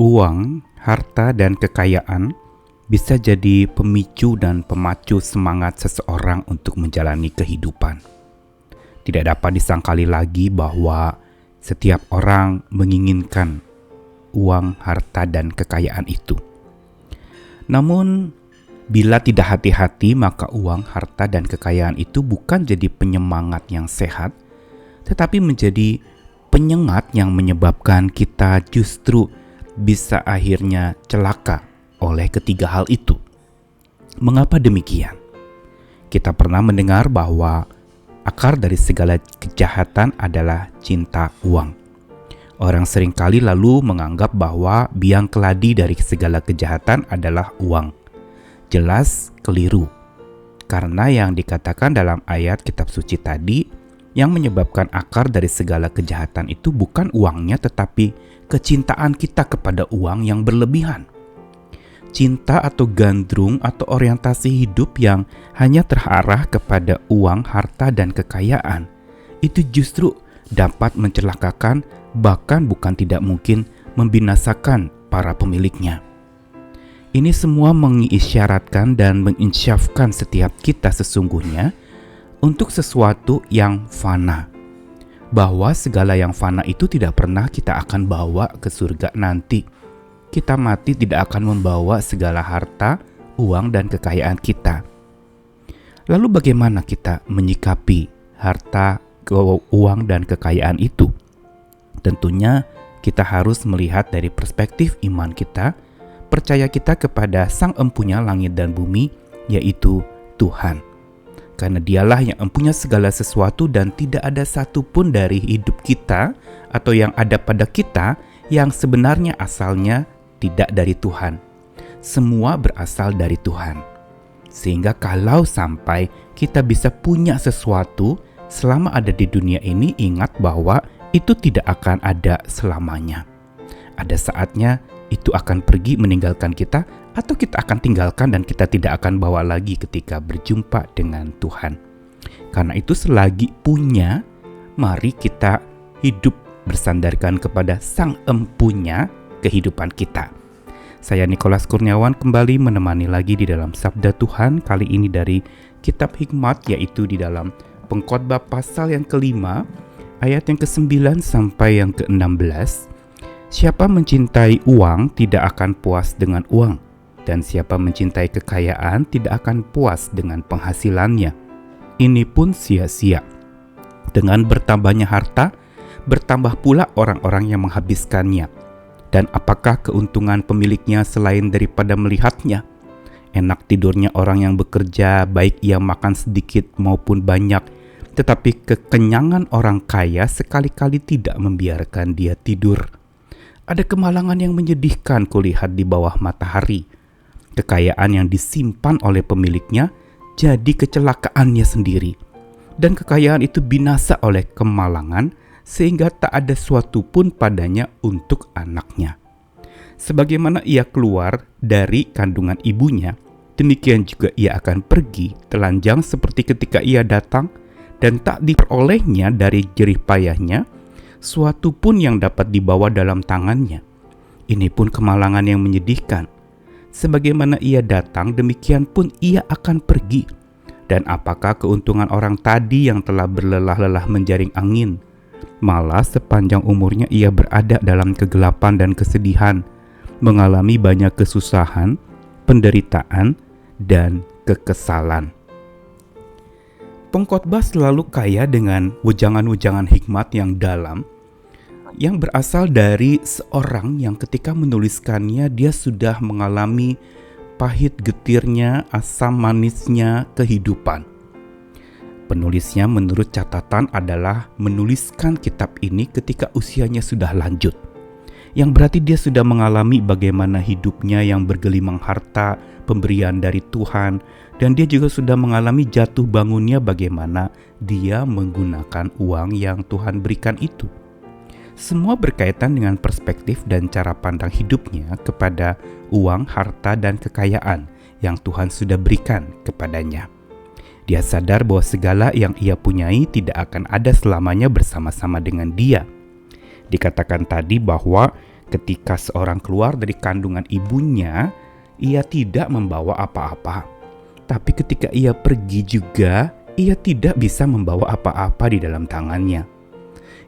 Uang, harta, dan kekayaan bisa jadi pemicu dan pemacu semangat seseorang untuk menjalani kehidupan. Tidak dapat disangkali lagi bahwa setiap orang menginginkan uang, harta, dan kekayaan itu. Namun, bila tidak hati-hati, maka uang, harta, dan kekayaan itu bukan jadi penyemangat yang sehat, tetapi menjadi penyengat yang menyebabkan kita justru bisa akhirnya celaka oleh ketiga hal itu. Mengapa demikian? Kita pernah mendengar bahwa akar dari segala kejahatan adalah cinta uang. Orang seringkali lalu menganggap bahwa biang keladi dari segala kejahatan adalah uang. Jelas keliru. Karena yang dikatakan dalam ayat kitab suci tadi, yang menyebabkan akar dari segala kejahatan itu bukan uangnya, tetapi kecintaan kita kepada uang yang berlebihan. Cinta atau gandrung atau orientasi hidup yang hanya terarah kepada uang, harta, dan kekayaan itu justru dapat mencelakakan, bahkan bukan tidak mungkin membinasakan para pemiliknya. Ini semua mengisyaratkan dan menginsyafkan setiap kita sesungguhnya untuk sesuatu yang fana, bahwa segala yang fana itu tidak pernah kita akan bawa ke surga nanti. Kita mati tidak akan membawa segala harta, uang, dan kekayaan kita. Lalu bagaimana kita menyikapi harta, uang, dan kekayaan itu? Tentunya kita harus melihat dari perspektif iman kita, percaya kita kepada Sang Empunya langit dan bumi, yaitu Tuhan. Karena Dialah yang empunya segala sesuatu dan tidak ada satupun dari hidup kita atau yang ada pada kita yang sebenarnya asalnya tidak dari Tuhan. Semua berasal dari Tuhan. Sehingga kalau sampai kita bisa punya sesuatu selama ada di dunia ini, ingat bahwa itu tidak akan ada selamanya. Ada saatnya itu akan pergi meninggalkan kita, atau kita akan tinggalkan dan kita tidak akan bawa lagi ketika berjumpa dengan Tuhan. Karena itu selagi punya, mari kita hidup bersandarkan kepada Sang Empunya kehidupan kita. Saya Nikolas Kurniawan kembali menemani lagi di dalam Sabda Tuhan, kali ini dari Kitab Hikmat, yaitu di dalam Pengkhotbah pasal yang ke-5 ayat yang ke-9 sampai yang ke-16. Siapa mencintai uang tidak akan puas dengan uang, dan siapa mencintai kekayaan tidak akan puas dengan penghasilannya. Ini pun sia-sia. Dengan bertambahnya harta, bertambah pula orang-orang yang menghabiskannya. Dan apakah keuntungan pemiliknya selain daripada melihatnya? Enak tidurnya orang yang bekerja, baik ia makan sedikit maupun banyak. Tetapi kekenyangan orang kaya sekali-kali tidak membiarkan dia tidur. Ada kemalangan yang menyedihkan kulihat di bawah matahari. Kekayaan yang disimpan oleh pemiliknya jadi kecelakaannya sendiri. Dan kekayaan itu binasa oleh kemalangan, sehingga tak ada suatu pun padanya untuk anaknya. Sebagaimana ia keluar dari kandungan ibunya, demikian juga ia akan pergi telanjang seperti ketika ia datang, dan tak diperolehnya dari jerih payahnya suatu pun yang dapat dibawa dalam tangannya. Ini pun kemalangan yang menyedihkan. Sebagaimana ia datang, demikian pun ia akan pergi. Dan apakah keuntungan orang tadi yang telah berlelah-lelah menjaring angin? Malah sepanjang umurnya ia berada dalam kegelapan dan kesedihan, mengalami banyak kesusahan, penderitaan, dan kekesalan. Pengkhotbah selalu kaya dengan wejangan-wejangan hikmat yang dalam, yang berasal dari seorang yang ketika menuliskannya dia sudah mengalami pahit getirnya, asam manisnya kehidupan. Penulisnya menurut catatan adalah menuliskan kitab ini ketika usianya sudah lanjut. Yang berarti dia sudah mengalami bagaimana hidupnya yang bergelimang harta, pemberian dari Tuhan, dan dia juga sudah mengalami jatuh bangunnya bagaimana dia menggunakan uang yang Tuhan berikan itu. Semua berkaitan dengan perspektif dan cara pandang hidupnya kepada uang, harta, dan kekayaan yang Tuhan sudah berikan kepadanya. Dia sadar bahwa segala yang ia punyai tidak akan ada selamanya bersama-sama dengan dia. Dikatakan tadi bahwa Ketika seorang keluar dari kandungan ibunya, ia tidak membawa apa-apa. Tapi ketika ia pergi juga, ia tidak bisa membawa apa-apa di dalam tangannya.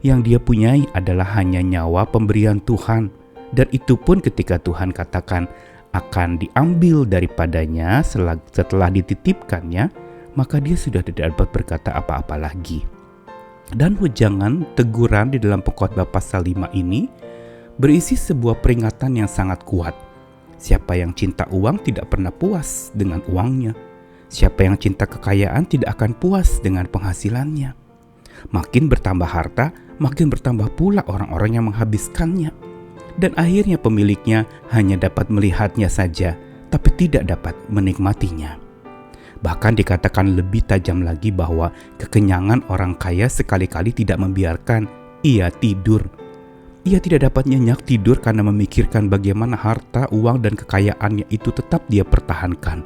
Yang dia punyai adalah hanya nyawa pemberian Tuhan. Dan itu pun ketika Tuhan katakan akan diambil daripadanya setelah dititipkannya, maka dia sudah tidak dapat berkata apa-apa lagi. Dan wejangan teguran di dalam Pengkhotbah pasal 5 ini berisi sebuah peringatan yang sangat kuat. Siapa yang cinta uang tidak pernah puas dengan uangnya. Siapa yang cinta kekayaan tidak akan puas dengan penghasilannya. Makin bertambah harta, makin bertambah pula orang-orang yang menghabiskannya. Dan akhirnya pemiliknya hanya dapat melihatnya saja, tapi tidak dapat menikmatinya. Bahkan dikatakan lebih tajam lagi bahwa kekenyangan orang kaya sekali-kali tidak membiarkan ia tidur. Ia tidak dapat nyenyak tidur karena memikirkan bagaimana harta, uang, dan kekayaannya itu tetap dia pertahankan.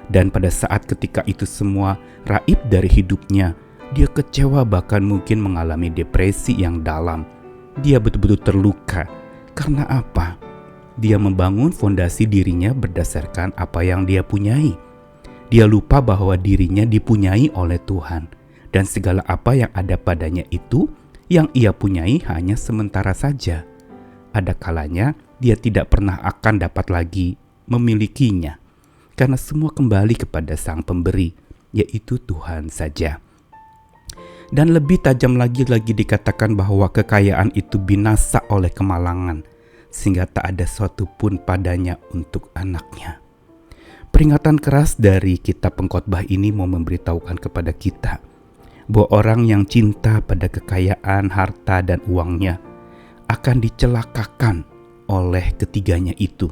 Dan pada saat ketika itu semua raib dari hidupnya, dia kecewa, bahkan mungkin mengalami depresi yang dalam. Dia betul-betul terluka. Karena apa? Dia membangun fondasi dirinya berdasarkan apa yang dia punyai. Dia lupa bahwa dirinya dipunyai oleh Tuhan. Dan segala apa yang ada padanya itu, yang ia punyai hanya sementara saja. Ada kalanya dia tidak pernah akan dapat lagi memilikinya, karena semua kembali kepada Sang Pemberi, yaitu Tuhan saja. Dan lebih tajam lagi dikatakan bahwa kekayaan itu binasa oleh kemalangan, sehingga tak ada suatu pun padanya untuk anaknya. Peringatan keras dari kitab Pengkhotbah ini mau memberitahukan kepada kita bahwa orang yang cinta pada kekayaan, harta, dan uangnya akan dicelakakan oleh ketiganya itu.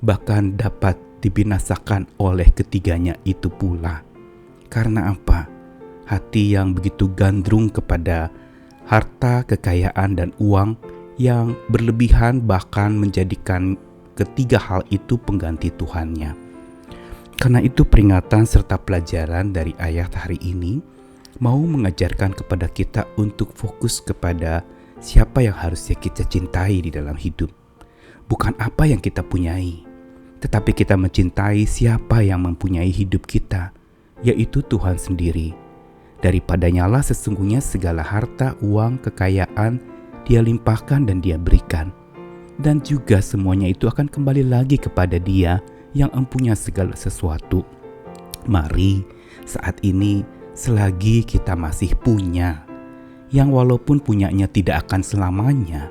Bahkan dapat dibinasakan oleh ketiganya itu pula. Karena apa? Hati yang begitu gandrung kepada harta, kekayaan, dan uang yang berlebihan bahkan menjadikan ketiga hal itu pengganti Tuhannya. Karena itu peringatan serta pelajaran dari ayat hari ini mau mengajarkan kepada kita untuk fokus kepada siapa yang harusnya kita cintai di dalam hidup. Bukan apa yang kita punyai, tetapi kita mencintai siapa yang mempunyai hidup kita, yaitu Tuhan sendiri. Daripadanya lah sesungguhnya segala harta, uang, kekayaan Dia limpahkan dan Dia berikan. Dan juga semuanya itu akan kembali lagi kepada Dia yang empunya segala sesuatu. Mari saat ini selagi kita masih punya, yang walaupun punyanya tidak akan selamanya,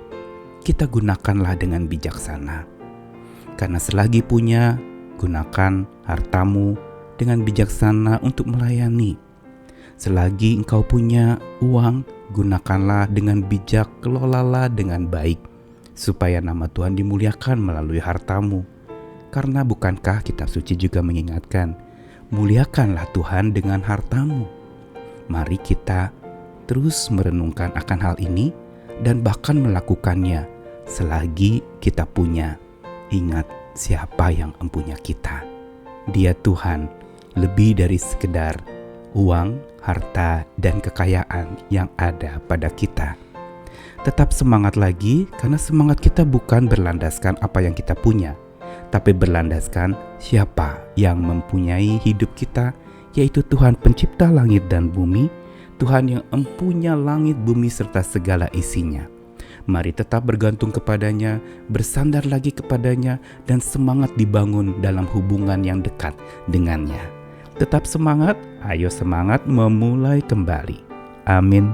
kita gunakanlah dengan bijaksana. Karena selagi punya, gunakan hartamu dengan bijaksana untuk melayani. Selagi engkau punya uang, gunakanlah dengan bijak, kelolalah dengan baik, supaya nama Tuhan dimuliakan melalui hartamu. Karena bukankah kitab suci juga mengingatkan, muliakanlah Tuhan dengan hartamu. Mari kita terus merenungkan akan hal ini dan bahkan melakukannya selagi kita punya. Ingat siapa yang empunya kita. Dia Tuhan, lebih dari sekedar uang, harta, dan kekayaan yang ada pada kita. Tetap semangat lagi, karena semangat kita bukan berlandaskan apa yang kita punya, tapi berlandaskan siapa yang mempunyai hidup kita, yaitu Tuhan pencipta langit dan bumi, Tuhan yang empunya langit, bumi, serta segala isinya. Mari tetap bergantung kepadanya, bersandar lagi kepadanya, dan semangat dibangun dalam hubungan yang dekat dengannya. Tetap semangat, ayo semangat memulai kembali. Amin.